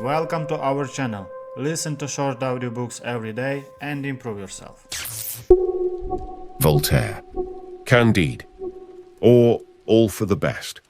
Welcome to our channel. Listen to short audiobooks every day and improve yourself. Voltaire, Candide, or All for the Best.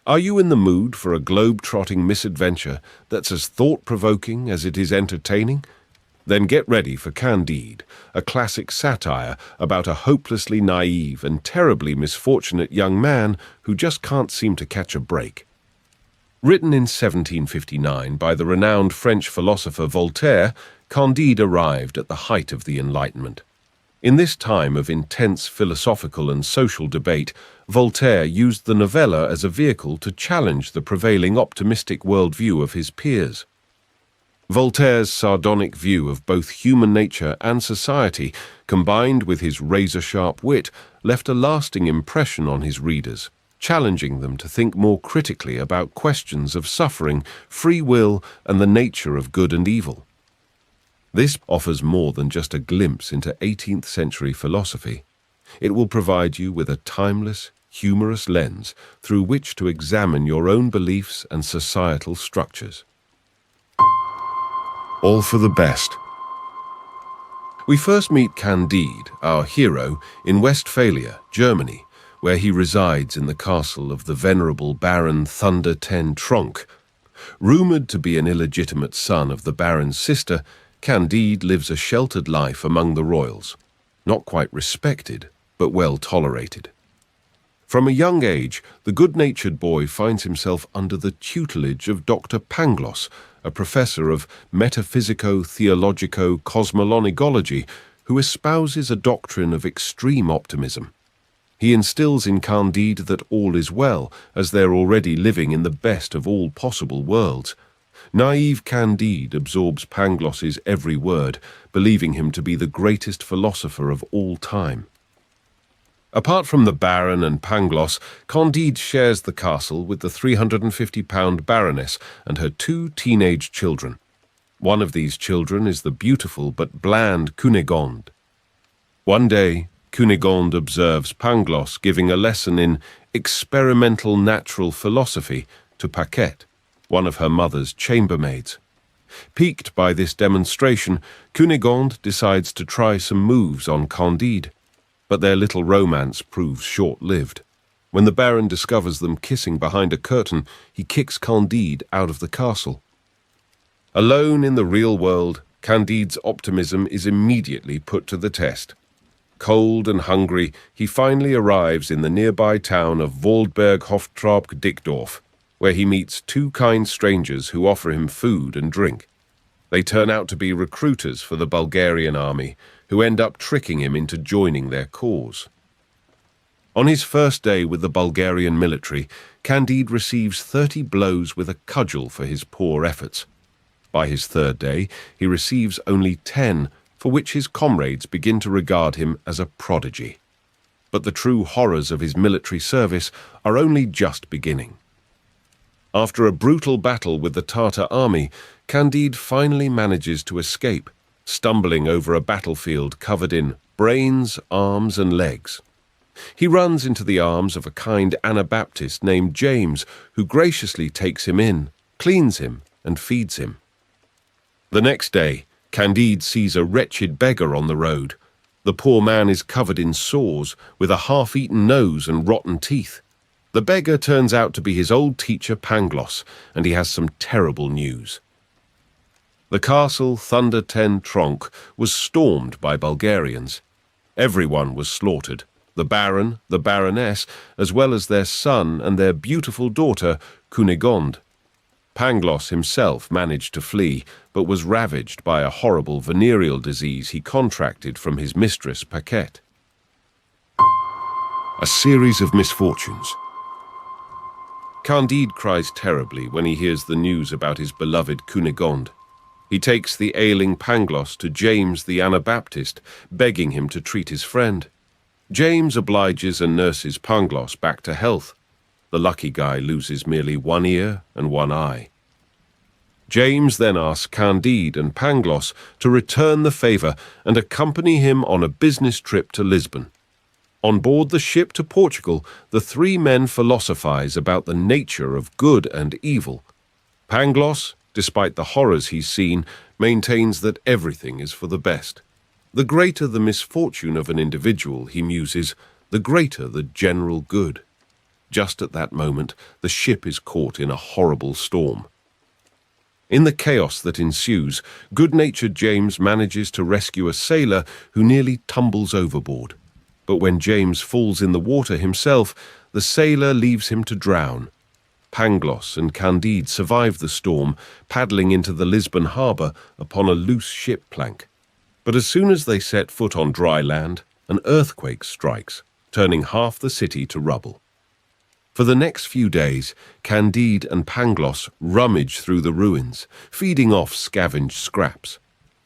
Are you in the mood for a globe-trotting misadventure that's as thought-provoking as it is entertaining? Then get ready for Candide, a classic satire about a hopelessly naive and terribly misfortunate young man who just can't seem to catch a break. Written in 1759 by the renowned French philosopher Voltaire, Candide arrived at the height of the Enlightenment. In this time of intense philosophical and social debate, Voltaire used the novella as a vehicle to challenge the prevailing optimistic worldview of his peers. Voltaire's sardonic view of both human nature and society, combined with his razor-sharp wit, left a lasting impression on his readers, challenging them to think more critically about questions of suffering, free will, and the nature of good and evil. This offers more than just a glimpse into 18th-century philosophy. It will provide you with a timeless, humorous lens through which to examine your own beliefs and societal structures. All for the Best. We first meet Candide, our hero, in Westphalia, Germany, where he resides in the castle of the venerable Baron Thunder Ten Tronckh. Rumoured to be an illegitimate son of the Baron's sister, Candide lives a sheltered life among the royals, not quite respected, but well tolerated. From a young age, the good-natured boy finds himself under the tutelage of Dr. Pangloss, a professor of metaphysico-theologico-cosmologology who espouses a doctrine of extreme optimism. He instills in Candide that all is well, as they're already living in the best of all possible worlds. Naive Candide absorbs Pangloss's every word, believing him to be the greatest philosopher of all time. Apart from the Baron and Pangloss, Candide shares the castle with the 350-pound Baroness and her two teenage children. One of these children is the beautiful but bland Cunegonde. One day, Cunegonde observes Pangloss giving a lesson in experimental natural philosophy to Paquette, one of her mother's chambermaids. Piqued by this demonstration, Cunegonde decides to try some moves on Candide. But their little romance proves short-lived. When the Baron discovers them kissing behind a curtain, he kicks Candide out of the castle. Alone in the real world, Candide's optimism is immediately put to the test. Cold and hungry, he finally arrives in the nearby town of Waldberg-Hoftraub-Dickdorf, where he meets two kind strangers who offer him food and drink. They turn out to be recruiters for the Bulgarian army, who end up tricking him into joining their cause. On his first day with the Bulgarian military, Candide receives 30 blows with a cudgel for his poor efforts. By his third day, he receives only 10, for which his comrades begin to regard him as a prodigy. But the true horrors of his military service are only just beginning. After a brutal battle with the Tartar army, Candide finally manages to escape, stumbling over a battlefield covered in brains, arms, and legs. He runs into the arms of a kind Anabaptist named James, who graciously takes him in, cleans him, and feeds him. The next day, Candide sees a wretched beggar on the road. The poor man is covered in sores, with a half-eaten nose and rotten teeth. The beggar turns out to be his old teacher Pangloss, and he has some terrible news. The castle Thunder Ten Tronckh was stormed by Bulgarians. Everyone was slaughtered, the Baron, the Baroness, as well as their son and their beautiful daughter, Cunegonde. Pangloss himself managed to flee, but was ravaged by a horrible venereal disease he contracted from his mistress Paquette. A series of misfortunes. Candide cries terribly when he hears the news about his beloved Cunegonde. He takes the ailing Pangloss to James the Anabaptist, begging him to treat his friend. James obliges and nurses Pangloss back to health. The lucky guy loses merely one ear and one eye. James then asks Candide and Pangloss to return the favour and accompany him on a business trip to Lisbon. On board the ship to Portugal, the three men philosophize about the nature of good and evil. Pangloss, despite the horrors he's seen, maintains that everything is for the best. The greater the misfortune of an individual, he muses, the greater the general good. Just at that moment, the ship is caught in a horrible storm. In the chaos that ensues, good-natured James manages to rescue a sailor who nearly tumbles overboard. But when James falls in the water himself, the sailor leaves him to drown. Pangloss and Candide survive the storm, paddling into the Lisbon harbour upon a loose ship plank. But as soon as they set foot on dry land, an earthquake strikes, turning half the city to rubble. For the next few days, Candide and Pangloss rummage through the ruins, feeding off scavenged scraps.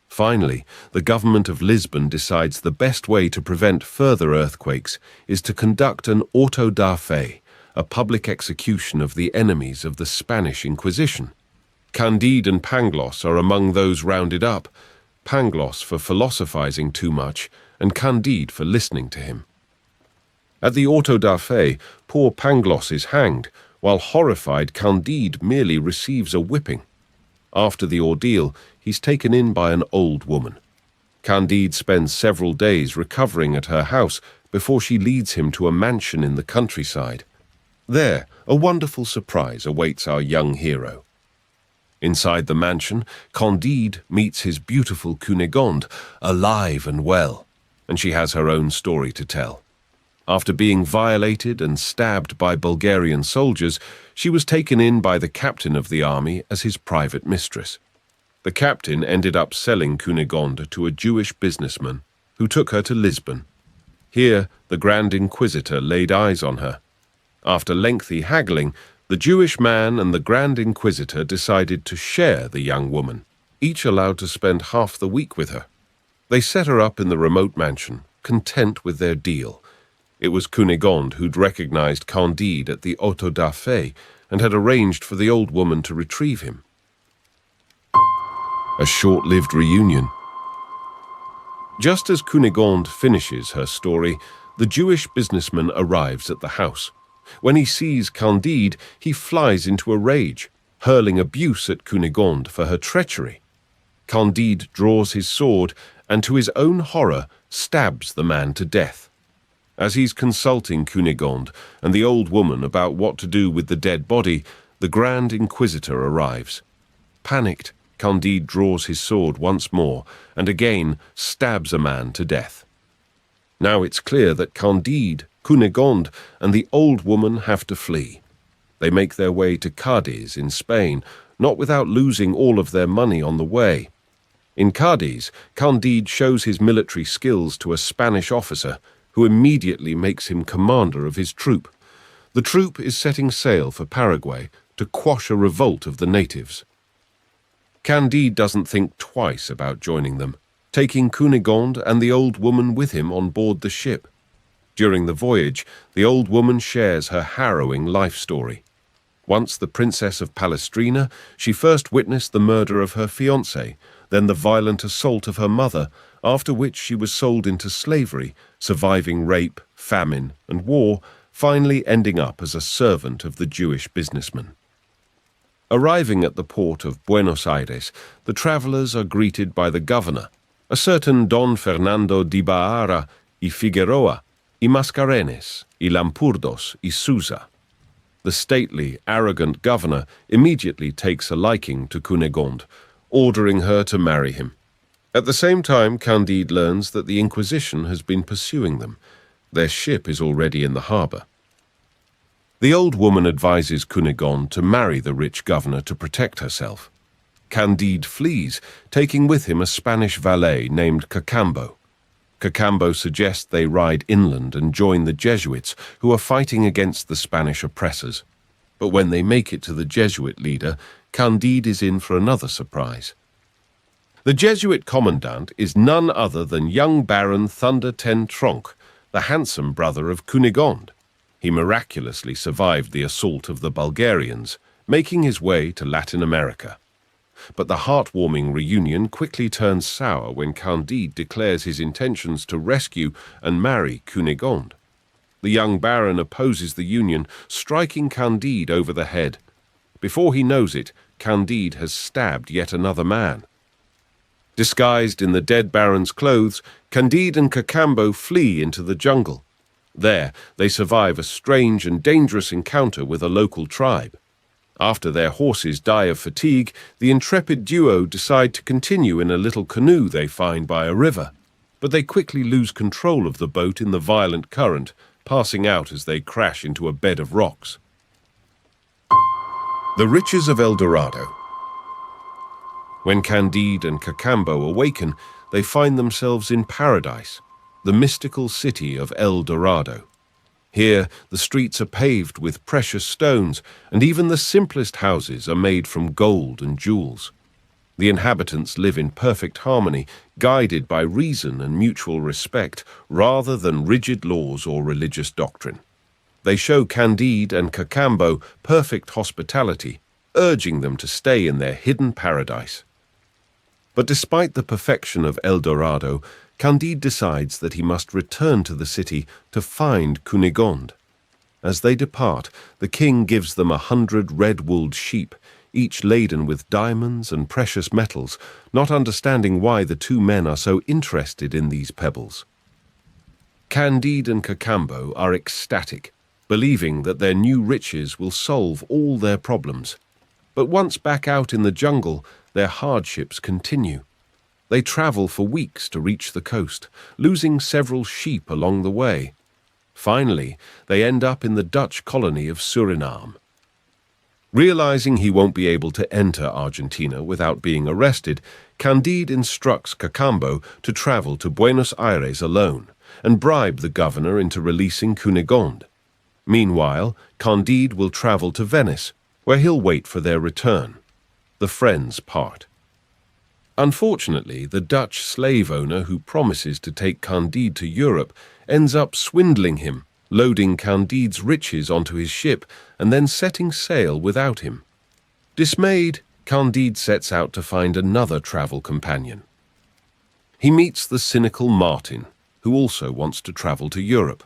Finally, the government of Lisbon decides the best way to prevent further earthquakes is to conduct an auto da fe, a public execution of the enemies of the Spanish Inquisition. Candide and Pangloss are among those rounded up, Pangloss for philosophizing too much, and Candide for listening to him. At the auto da fe, poor Pangloss is hanged, while horrified Candide merely receives a whipping. After the ordeal, he's taken in by an old woman. Candide spends several days recovering at her house before she leads him to a mansion in the countryside. There, a wonderful surprise awaits our young hero. Inside the mansion, Candide meets his beautiful Cunegonde, alive and well, and she has her own story to tell. After being violated and stabbed by Bulgarian soldiers, she was taken in by the captain of the army as his private mistress. The captain ended up selling Cunegonde to a Jewish businessman who took her to Lisbon. Here, the Grand Inquisitor laid eyes on her. After lengthy haggling, the Jewish man and the Grand Inquisitor decided to share the young woman, each allowed to spend half the week with her. They set her up in the remote mansion, content with their deal. It was Cunegonde who'd recognized Candide at the auto da fe and had arranged for the old woman to retrieve him. A short-lived reunion. Just as Cunegonde finishes her story, the Jewish businessman arrives at the house. When he sees Candide, he flies into a rage, hurling abuse at Cunegonde for her treachery. Candide draws his sword and, to his own horror, stabs the man to death. As he's consulting Cunegonde and the old woman about what to do with the dead body, the Grand Inquisitor arrives. Panicked, Candide draws his sword once more and again stabs a man to death. Now it's clear that Candide, Cunegonde, and the old woman have to flee. They make their way to Cadiz in Spain, not without losing all of their money on the way. In Cadiz, Candide shows his military skills to a Spanish officer, who immediately makes him commander of his troop. The troop is setting sail for Paraguay to quash a revolt of the natives. Candide doesn't think twice about joining them, taking Cunegonde and the old woman with him on board the ship. During the voyage, the old woman shares her harrowing life story. Once the Princess of Palestrina, she first witnessed the murder of her fiancé, then the violent assault of her mother, after which she was sold into slavery, surviving rape, famine, and war, finally ending up as a servant of the Jewish businessman. Arriving at the port of Buenos Aires, the travelers are greeted by the governor, a certain Don Fernando de Bahara y Figueroa, y Mascarenes, y Lampurdos, y Sousa. The stately, arrogant governor immediately takes a liking to Cunegonde, ordering her to marry him. At the same time, Candide learns that the Inquisition has been pursuing them. Their ship is already in the harbour. The old woman advises Cunegonde to marry the rich governor to protect herself. Candide flees, taking with him a Spanish valet named Cacambo. Cacambo suggests they ride inland and join the Jesuits, who are fighting against the Spanish oppressors. But when they make it to the Jesuit leader, Candide is in for another surprise. The Jesuit commandant is none other than young Baron Thunder Ten Tronc, the handsome brother of Cunegonde. He miraculously survived the assault of the Bulgarians, making his way to Latin America. But the heartwarming reunion quickly turns sour when Candide declares his intentions to rescue and marry Cunegonde. The young baron opposes the union, striking Candide over the head. Before he knows it, Candide has stabbed yet another man. Disguised in the dead baron's clothes, Candide and Cacambo flee into the jungle. There, they survive a strange and dangerous encounter with a local tribe. After their horses die of fatigue, the intrepid duo decide to continue in a little canoe they find by a river, but they quickly lose control of the boat in the violent current, passing out as they crash into a bed of rocks. The riches of El Dorado. When Candide and Cacambo awaken, they find themselves in paradise, the mystical city of El Dorado. Here, the streets are paved with precious stones, and even the simplest houses are made from gold and jewels. The inhabitants live in perfect harmony, guided by reason and mutual respect, rather than rigid laws or religious doctrine. They show Candide and Cacambo perfect hospitality, urging them to stay in their hidden paradise. But despite the perfection of El Dorado, Candide decides that he must return to the city to find Cunegonde. As they depart, the king gives them 100 red-wooled sheep, each laden with diamonds and precious metals, not understanding why the two men are so interested in these pebbles. Candide and Cacambo are ecstatic, believing that their new riches will solve all their problems. But once back out in the jungle, their hardships continue. They travel for weeks to reach the coast, losing several sheep along the way. Finally, they end up in the Dutch colony of Suriname. Realizing he won't be able to enter Argentina without being arrested, Candide instructs Cacambo to travel to Buenos Aires alone and bribe the governor into releasing Cunegonde. Meanwhile, Candide will travel to Venice, where he'll wait for their return. The friends part. Unfortunately, the Dutch slave owner who promises to take Candide to Europe ends up swindling him, loading Candide's riches onto his ship and then setting sail without him. Dismayed, Candide sets out to find another travel companion. He meets the cynical Martin, who also wants to travel to Europe.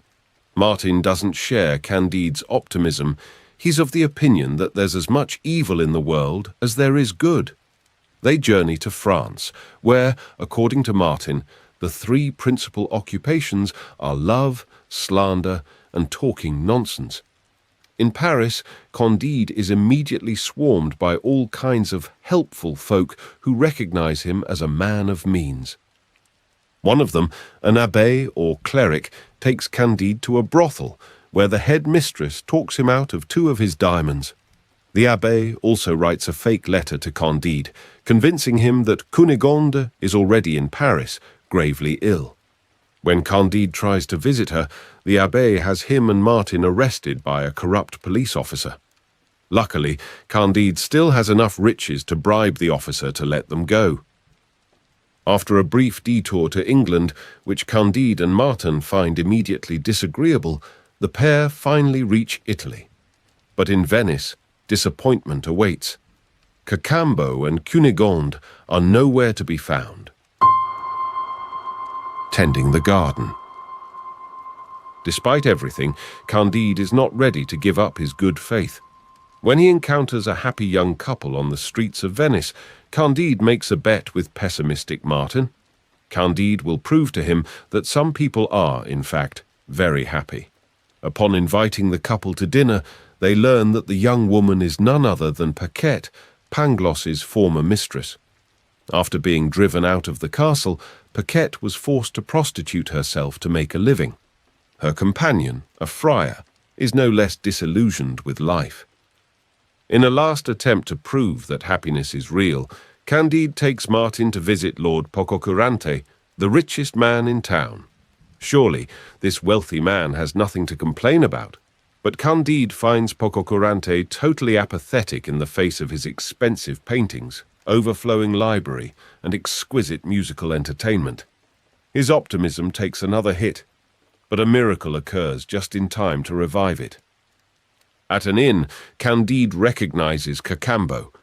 Martin doesn't share Candide's optimism. He's of the opinion that there's as much evil in the world as there is good. They journey to France, where, according to Martin, the three principal occupations are love, slander, and talking nonsense. In Paris, Candide is immediately swarmed by all kinds of helpful folk who recognize him as a man of means. One of them, an abbé or cleric, takes Candide to a brothel, where the head mistress talks him out of 2 of his diamonds. The abbé also writes a fake letter to Candide, convincing him that Cunegonde is already in Paris, gravely ill. When Candide tries to visit her, the abbé has him and Martin arrested by a corrupt police officer. Luckily, Candide still has enough riches to bribe the officer to let them go. After a brief detour to England, which Candide and Martin find immediately disagreeable, the pair finally reach Italy. But in Venice, disappointment awaits. Cacambo and Cunegonde are nowhere to be found. Tending the garden. Despite everything, Candide is not ready to give up his good faith. When he encounters a happy young couple on the streets of Venice, Candide makes a bet with pessimistic Martin. Candide will prove to him that some people are, in fact, very happy. Upon inviting the couple to dinner, they learn that the young woman is none other than Paquette, Pangloss's former mistress. After being driven out of the castle, Paquette was forced to prostitute herself to make a living. Her companion, a friar, is no less disillusioned with life. In a last attempt to prove that happiness is real, Candide takes Martin to visit Lord Pococurante, the richest man in town. Surely, this wealthy man has nothing to complain about. But Candide finds Pococurante totally apathetic in the face of his expensive paintings, overflowing library, and exquisite musical entertainment. His optimism takes another hit, but a miracle occurs just in time to revive it. At an inn, Candide recognizes Cacambo.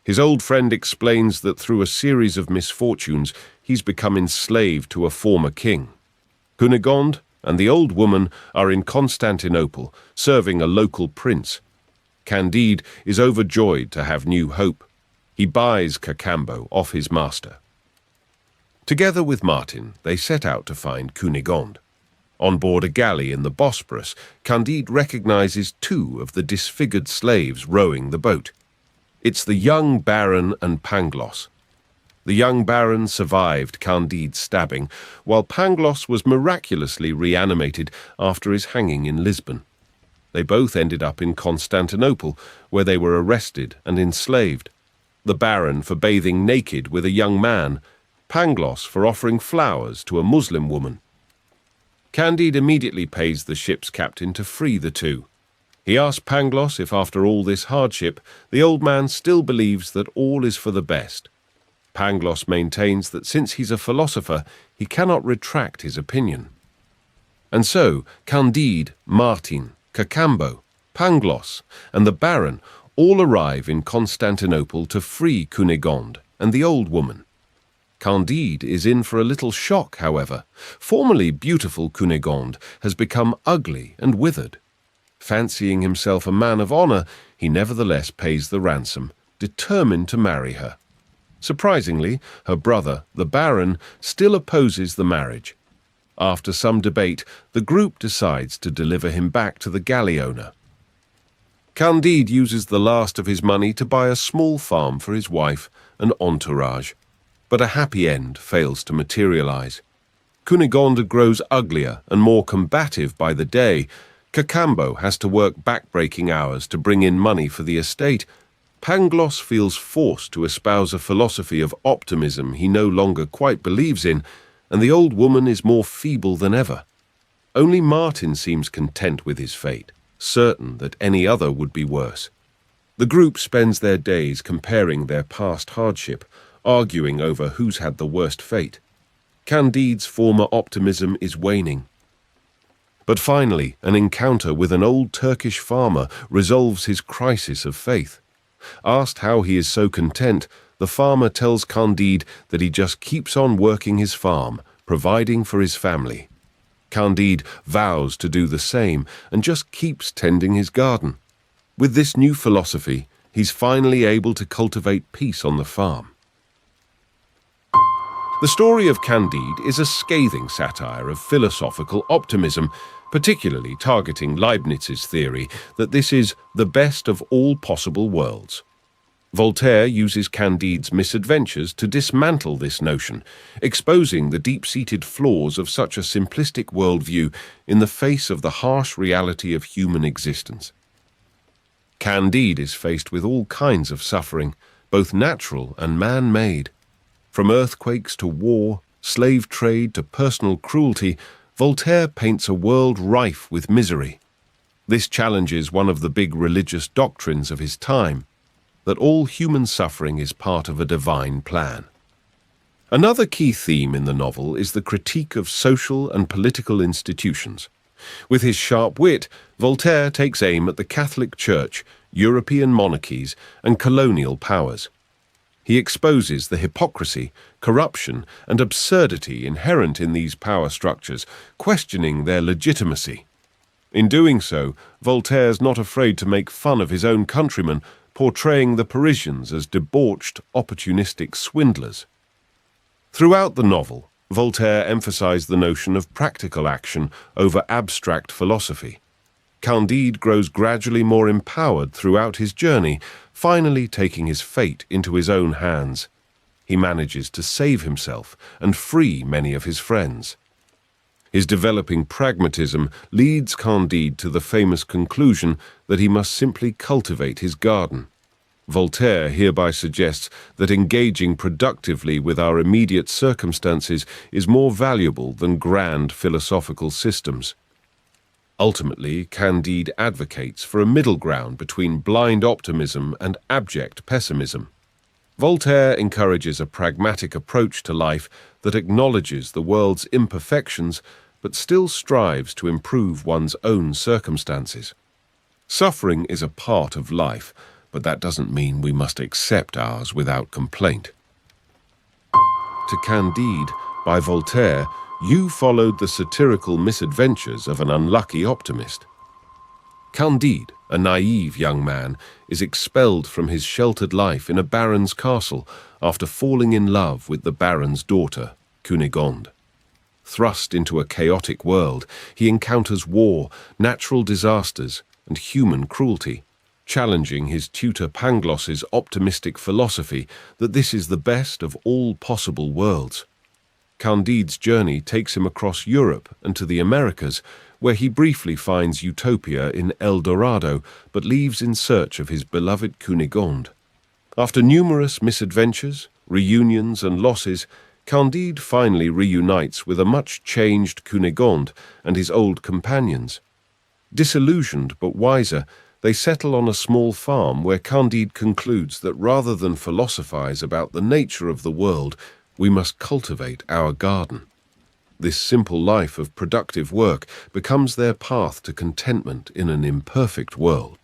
His old friend explains that through a series of misfortunes, he's become enslaved to a former king. Cunegonde and the old woman are in Constantinople, serving a local prince. Candide is overjoyed to have new hope. He buys Cacambo off his master. Together with Martin, they set out to find Cunegonde. On board a galley in the Bosporus, Candide recognizes two of the disfigured slaves rowing the boat. It's the young Baron and Pangloss. The young Baron survived Candide's stabbing, while Pangloss was miraculously reanimated after his hanging in Lisbon. They both ended up in Constantinople, where they were arrested and enslaved. The Baron for bathing naked with a young man, Pangloss for offering flowers to a Muslim woman. Candide immediately pays the ship's captain to free the two. He asks Pangloss if after all this hardship, the old man still believes that all is for the best. Pangloss maintains that since he's a philosopher, he cannot retract his opinion. And so, Candide, Martin, Cacambo, Pangloss, and the Baron all arrive in Constantinople to free Cunegonde and the old woman. Candide is in for a little shock, however. Formerly beautiful Cunegonde has become ugly and withered. Fancying himself a man of honor, he nevertheless pays the ransom, determined to marry her. Surprisingly, her brother, the Baron, still opposes the marriage. After some debate, the group decides to deliver him back to the galley owner. Candide uses the last of his money to buy a small farm for his wife and entourage, but a happy end fails to materialize. Cunegonde grows uglier and more combative by the day. Cacambo has to work back-breaking hours to bring in money for the estate. Pangloss feels forced to espouse a philosophy of optimism he no longer quite believes in, and the old woman is more feeble than ever. Only Martin seems content with his fate, certain that any other would be worse. The group spends their days comparing their past hardship, arguing over who's had the worst fate. Candide's former optimism is waning. But finally, an encounter with an old Turkish farmer resolves his crisis of faith. Asked how he is so content, the farmer tells Candide that he just keeps on working his farm, providing for his family. Candide vows to do the same and just keeps tending his garden. With this new philosophy, he's finally able to cultivate peace on the farm. The story of Candide is a scathing satire of philosophical optimism, particularly targeting Leibniz's theory that this is the best of all possible worlds. Voltaire uses Candide's misadventures to dismantle this notion, exposing the deep-seated flaws of such a simplistic worldview in the face of the harsh reality of human existence. Candide is faced with all kinds of suffering, both natural and man-made. From earthquakes to war, slave trade to personal cruelty, Voltaire paints a world rife with misery. This challenges one of the big religious doctrines of his time, that all human suffering is part of a divine plan. Another key theme in the novel is the critique of social and political institutions. With his sharp wit, Voltaire takes aim at the Catholic Church, European monarchies, and colonial powers. He exposes the hypocrisy, corruption, and absurdity inherent in these power structures, questioning their legitimacy. In doing so, Voltaire's not afraid to make fun of his own countrymen, portraying the Parisians as debauched, opportunistic swindlers. Throughout the novel, Voltaire emphasized the notion of practical action over abstract philosophy. Candide grows gradually more empowered throughout his journey, finally taking his fate into his own hands. He manages to save himself and free many of his friends. His developing pragmatism leads Candide to the famous conclusion that he must simply cultivate his garden. Voltaire hereby suggests that engaging productively with our immediate circumstances is more valuable than grand philosophical systems. Ultimately, Candide advocates for a middle ground between blind optimism and abject pessimism. Voltaire encourages a pragmatic approach to life that acknowledges the world's imperfections but still strives to improve one's own circumstances. Suffering is a part of life, but that doesn't mean we must accept ours without complaint. To Candide, by Voltaire, you followed the satirical misadventures of an unlucky optimist. Candide, a naive young man, is expelled from his sheltered life in a baron's castle after falling in love with the baron's daughter, Cunegonde. Thrust into a chaotic world, he encounters war, natural disasters, and human cruelty, challenging his tutor Pangloss's optimistic philosophy that this is the best of all possible worlds. Candide's journey takes him across Europe and to the Americas, where he briefly finds utopia in El Dorado, but leaves in search of his beloved Cunegonde. After numerous misadventures, reunions, and losses, Candide finally reunites with a much-changed Cunegonde and his old companions. Disillusioned but wiser, they settle on a small farm where Candide concludes that rather than philosophize about the nature of the world, we must cultivate our garden. This simple life of productive work becomes their path to contentment in an imperfect world.